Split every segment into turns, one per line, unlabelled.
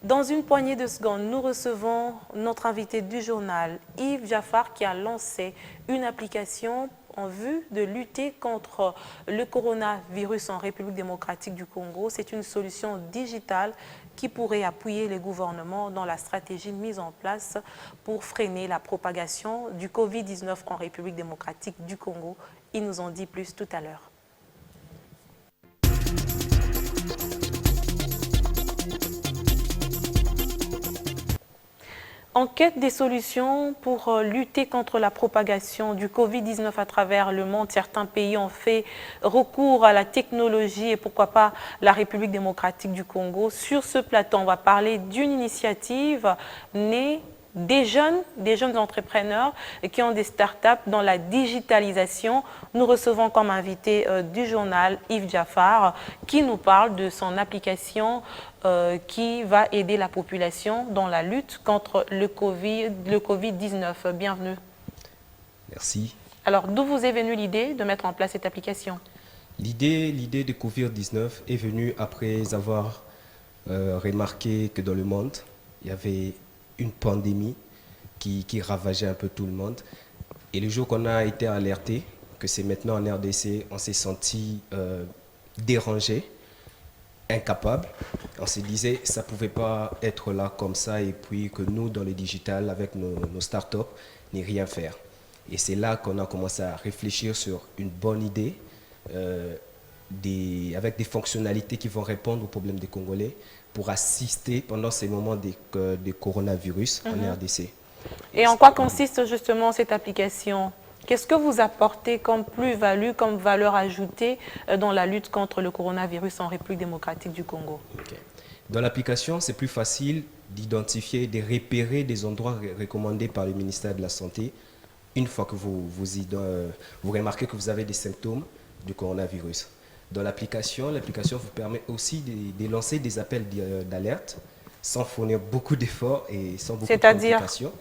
Dans une poignée de secondes, nous recevons notre invité du journal, Yves Jaffar, qui a lancé une application en vue de lutter contre le coronavirus en République démocratique du Congo. C'est une solution digitale qui pourrait appuyer les gouvernements dans la stratégie mise en place pour freiner la propagation du Covid-19 en République démocratique du Congo. Ils nous en dit plus tout à l'heure. En quête des solutions pour lutter contre la propagation du Covid-19 à travers le monde, certains pays ont fait recours à la technologie et pourquoi pas la République démocratique du Congo. Sur ce plateau, on va parler d'une initiative née des jeunes entrepreneurs qui ont des startups dans la digitalisation. Nous recevons comme invité du journal Yves Jaffar qui nous parle de son application qui va aider la population dans la lutte contre le Covid-19. Bienvenue.
Merci.
Alors, d'où vous est venue l'idée de mettre en place cette application?
L'idée de Covid-19 est venue après avoir remarqué que dans le monde, il y avait une pandémie qui ravageait un peu tout le monde. Et le jour qu'on a été alerté, que c'est maintenant en RDC, on s'est senti dérangé, incapable. On se disait ça ne pouvait pas être là comme ça et puis que nous, dans le digital, avec nos startups, n'y rien faire. Et c'est là qu'on a commencé à réfléchir sur une bonne idée avec des fonctionnalités qui vont répondre aux problèmes des Congolais pour assister pendant ces moments de coronavirus en RDC.
Et en quoi consiste justement cette application? Qu'est-ce que vous apportez comme plus-value, comme valeur ajoutée dans la lutte contre le coronavirus en République démocratique du Congo?
Okay. Dans l'application, c'est plus facile d'identifier, de repérer des endroits recommandés par le ministère de la Santé une fois que vous remarquez que vous avez des symptômes du coronavirus. Dans l'application vous permet aussi de lancer des appels d'alerte sans fournir beaucoup d'efforts et sans beaucoup de complications.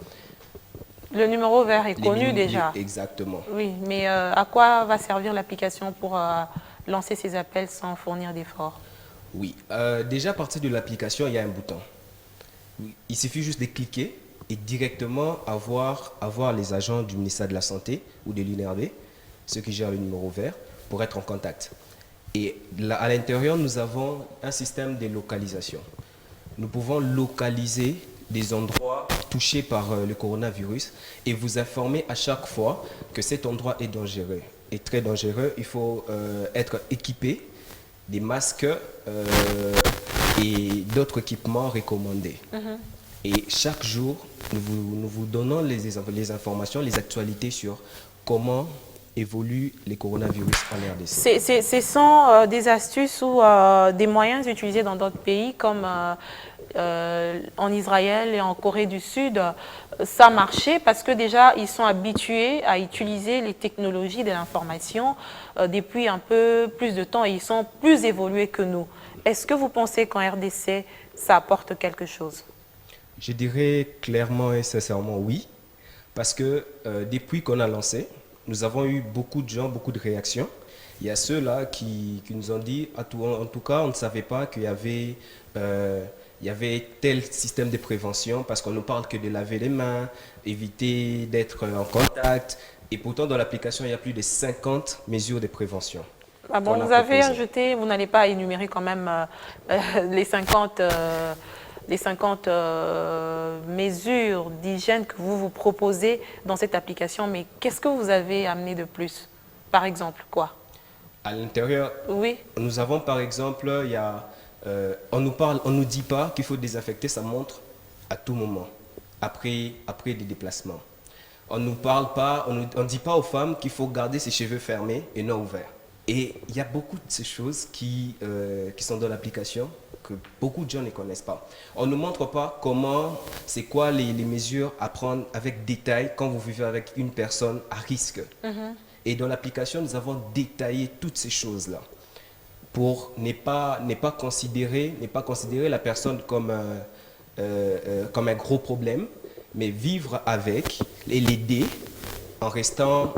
Le numéro vert est connu déjà.
Exactement.
Oui, mais à quoi va servir l'application pour lancer ces appels sans fournir d'efforts?
Oui, déjà à partir de l'application, il y a un bouton. Il suffit juste de cliquer et directement avoir les agents du ministère de la Santé ou de l'INRB, ceux qui gèrent le numéro vert, pour être en contact. Et là, à l'intérieur, nous avons un système de localisation. Nous pouvons localiser des endroits touchés par le coronavirus et vous informer à chaque fois que cet endroit est dangereux. Et très dangereux, il faut être équipé des masques et d'autres équipements recommandés. Et chaque jour, nous vous donnons les informations, les actualités sur comment évoluent les coronavirus en RDC.
Ce sont des astuces ou des moyens utilisés dans d'autres pays comme en Israël et en Corée du Sud. Ça marchait parce que déjà, ils sont habitués à utiliser les technologies de l'information depuis un peu plus de temps et ils sont plus évolués que nous. Est-ce que vous pensez qu'en RDC, ça apporte quelque chose?
Je dirais clairement et sincèrement oui, parce que depuis qu'on a lancé, nous avons eu beaucoup de gens, beaucoup de réactions. Il y a ceux-là qui nous ont dit, en tout cas, on ne savait pas qu'il y avait tel système de prévention parce qu'on ne parle que de laver les mains, éviter d'être en contact. Et pourtant, dans l'application, il y a plus de 50 mesures de prévention.
Ah bon, vous avez ajouté, vous n'allez pas énumérer quand même les 50 mesures d'hygiène que vous proposez dans cette application, mais qu'est-ce que vous avez amené de plus? Par exemple, quoi?
À l'intérieur,
oui.
Nous avons par exemple, on nous dit pas qu'il faut désinfecter sa montre à tout moment, après des déplacements. On nous parle pas, on dit pas aux femmes qu'il faut garder ses cheveux fermés et non ouverts. Et il y a beaucoup de ces choses qui sont dans l'application que beaucoup de gens ne connaissent pas. On ne nous montre pas c'est quoi les mesures à prendre avec détail quand vous vivez avec une personne à risque. Et dans l'application, nous avons détaillé toutes ces choses-là pour ne pas considérer la personne comme un gros problème, mais vivre avec et l'aider en restant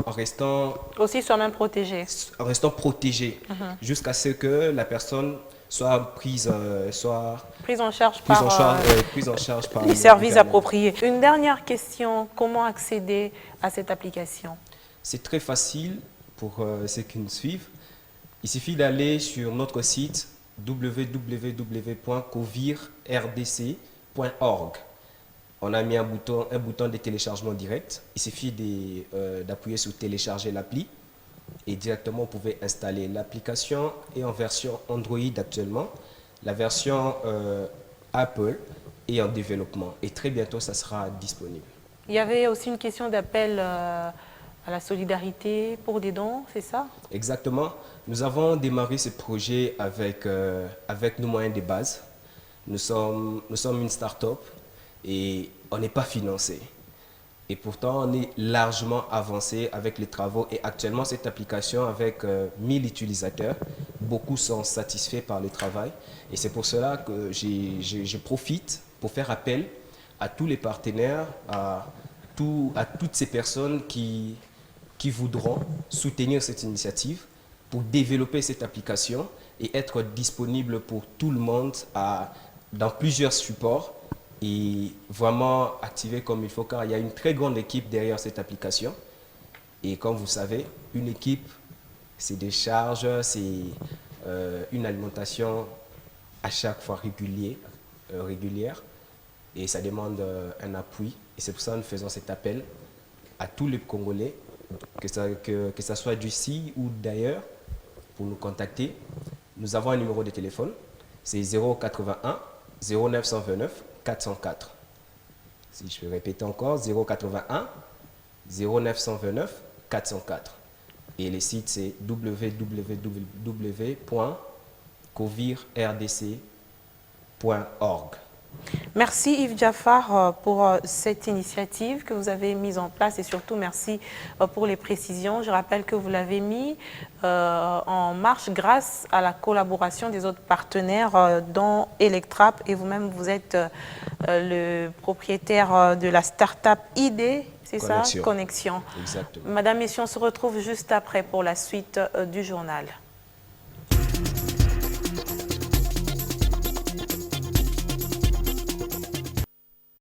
aussi soi-même protégé.
En restant protégé jusqu'à ce que la personne soit
Prise en charge
prise en charge par
les
le
services
gouvernement.
appropriés. Une dernière question, comment accéder à cette application?
C'est très facile pour ceux qui nous suivent. Il suffit d'aller sur notre site www.covirrdc.org. On a mis un bouton de téléchargement direct. Il suffit d'appuyer sur télécharger l'appli et directement vous pouvez installer l'application est en version Android actuellement. La version Apple est en développement et très bientôt ça sera disponible.
Il y avait aussi une question d'appel à la solidarité pour des dons, c'est ça?
Exactement. Nous avons démarré ce projet avec nos moyens de base. Nous sommes une start-up et on n'est pas financé. Et pourtant, on est largement avancé avec les travaux. Et actuellement, cette application, avec 1000 utilisateurs, beaucoup sont satisfaits par le travail. Et c'est pour cela que je profite pour faire appel à tous les partenaires, à toutes ces personnes qui voudront soutenir cette initiative pour développer cette application et être disponible pour tout le monde dans plusieurs supports et vraiment activer comme il faut, car il y a une très grande équipe derrière cette application. Et comme vous savez, une équipe, c'est des charges, c'est une alimentation à chaque fois régulière et ça demande un appui. Et c'est pour ça que nous faisons cet appel à tous les Congolais, que ça soit d'ici ou d'ailleurs, pour nous contacter. Nous avons un numéro de téléphone, c'est 081 0929 404. Si je peux répéter encore, 081 0929 404. Et le site c'est www.covirrdc.org.
Merci Yves Diafar pour cette initiative que vous avez mise en place et surtout merci pour les précisions. Je rappelle que vous l'avez mis en marche grâce à la collaboration des autres partenaires dont Electrap et vous-même vous êtes le propriétaire de la start-up ID, c'est ça? Connexion.
Exactement.
Madame, messieurs, on se retrouve juste après pour la suite du journal.